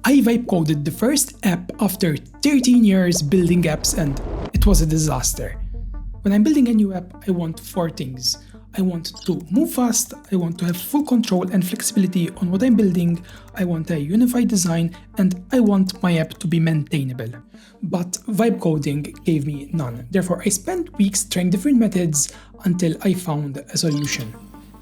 I vibe coded the first app after 13 years building apps and it was a disaster. When I'm building a new app, I want 4 things. I want to move fast, I want to have full control and flexibility on what I'm building, I want a unified design, and I want my app to be maintainable. But vibe coding gave me none. Therefore, I spent weeks trying different methods until I found a solution.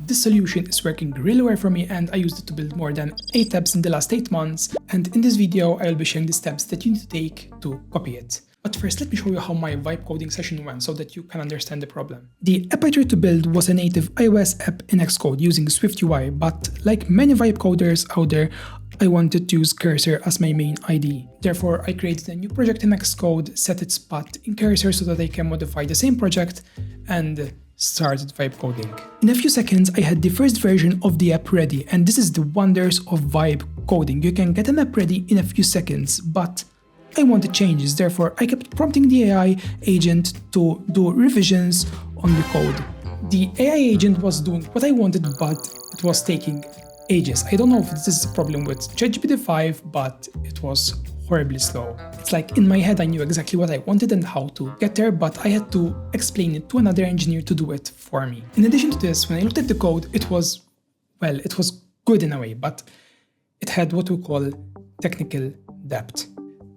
This solution is working really well for me and I used it to build more than 8 apps in the last 8 months, and in this video I will be sharing the steps that you need to take to copy it. But first, let me show you how my vibe coding session went so that you can understand the problem. The app I tried to build was a native iOS app in Xcode using SwiftUI, but like many vibe coders out there, I wanted to use Cursor as my main IDE. Therefore, I created a new project in Xcode, set its path in Cursor so that I can modify the same project, and started vibe coding. In a few seconds, I had the first version of the app ready, and this is the wonders of vibe coding. You can get an app ready in a few seconds, but I wanted changes, therefore I kept prompting the AI agent to do revisions on the code. The AI agent was doing what I wanted, but it was taking ages. I don't know if this is a problem with ChatGPT 5, but it was horribly slow. It's like in my head I knew exactly what I wanted and how to get there, but I had to explain it to another engineer to do it for me. In addition to this, when I looked at the code, it was good in a way, but it had what we call technical debt.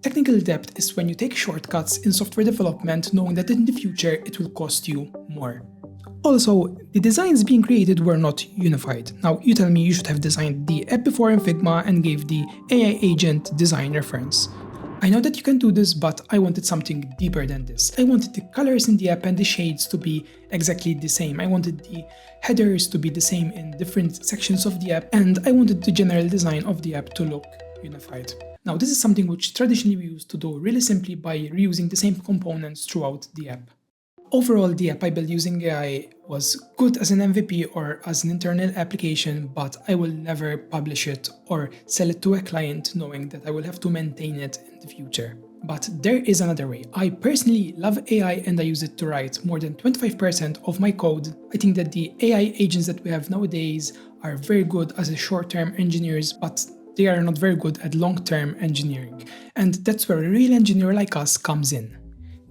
Technical debt is when you take shortcuts in software development knowing that in the future it will cost you more. Also, the designs being created were not unified. Now, you tell me you should have designed the app before in Figma and gave the AI agent design reference. I know that you can do this, but I wanted something deeper than this. I wanted the colors in the app and the shades to be exactly the same. I wanted the headers to be the same in different sections of the app, and I wanted the general design of the app to look unified. Now, this is something which traditionally we used to do really simply by reusing the same components throughout the app. Overall, the app I built using AI was good as an MVP or as an internal application, but I will never publish it or sell it to a client knowing that I will have to maintain it in the future. But there is another way. I personally love AI and I use it to write more than 25% of my code. I think that the AI agents that we have nowadays are very good as a short-term engineers, but they are not very good at long-term engineering. And that's where a real engineer like us comes in.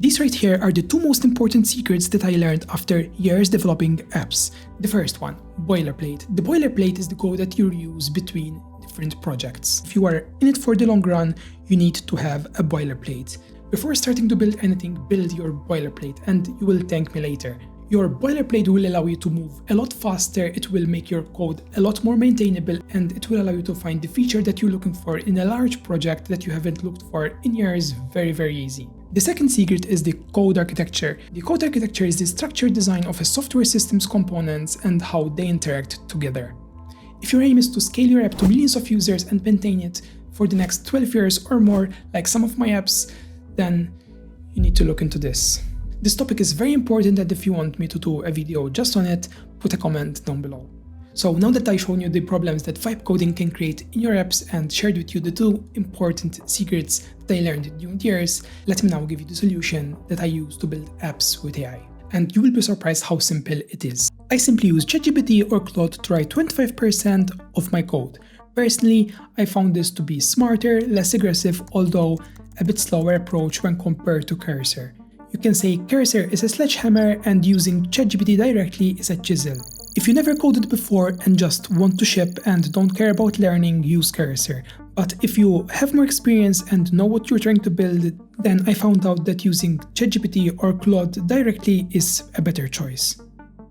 These right here are the 2 most important secrets that I learned after years developing apps. The first one, boilerplate. The boilerplate is the code that you use between different projects. If you are in it for the long run, you need to have a boilerplate. Before starting to build anything, build your boilerplate and you will thank me later. Your boilerplate will allow you to move a lot faster, it will make your code a lot more maintainable, and it will allow you to find the feature that you're looking for in a large project that you haven't looked for in years very easy. The second secret is the code architecture. The code architecture is the structured design of a software system's components and how they interact together. If your aim is to scale your app to millions of users and maintain it for the next 12 years or more, like some of my apps, then you need to look into this. This topic is very important, and if you want me to do a video just on it, put a comment down below. So now that I've shown you the problems that vibe coding can create in your apps and shared with you the 2 important secrets that I learned during the years, let me now give you the solution that I use to build apps with AI. And you will be surprised how simple it is. I simply use ChatGPT or Claude to write 25% of my code. Personally, I found this to be smarter, less aggressive, although a bit slower approach when compared to Cursor. You can say Cursor is a sledgehammer and using ChatGPT directly is a chisel. If you never coded before and just want to ship and don't care about learning, use Cursor. But if you have more experience and know what you're trying to build, then I found out that using ChatGPT or Claude directly is a better choice.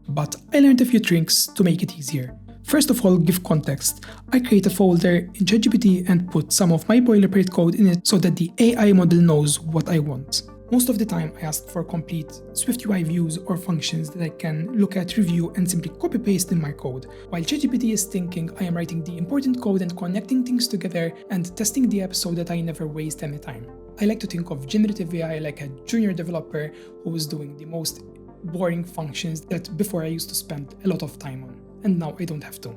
But I learned a few tricks to make it easier. First of all, give context. I create a folder in ChatGPT and put some of my boilerplate code in it so that the AI model knows what I want. Most of the time, I ask for complete SwiftUI views or functions that I can look at, review, and simply copy-paste in my code. While ChatGPT is thinking, I am writing the important code and connecting things together and testing the app so that I never waste any time. I like to think of generative AI like a junior developer who is doing the most boring functions that before I used to spend a lot of time on, and now I don't have to.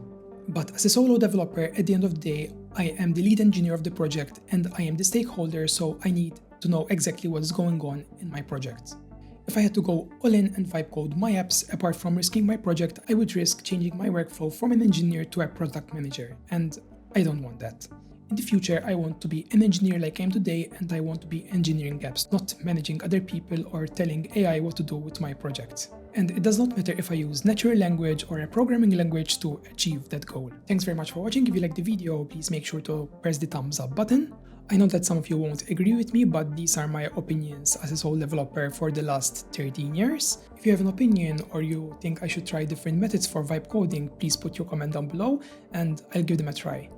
But as a solo developer, at the end of the day, I am the lead engineer of the project and I am the stakeholder, so I need to know exactly what is going on in my project. If I had to go all in and vibe code my apps, apart from risking my project, I would risk changing my workflow from an engineer to a product manager, and I don't want that. In the future, I want to be an engineer like I am today, and I want to be engineering apps, not managing other people or telling AI what to do with my project. And it does not matter if I use natural language or a programming language to achieve that goal. Thanks very much for watching. If you liked the video, please make sure to press the thumbs up button. I know that some of you won't agree with me, but these are my opinions as a sole developer for the last 13 years. If you have an opinion or you think I should try different methods for vibe coding, please put your comment down below and I'll give them a try.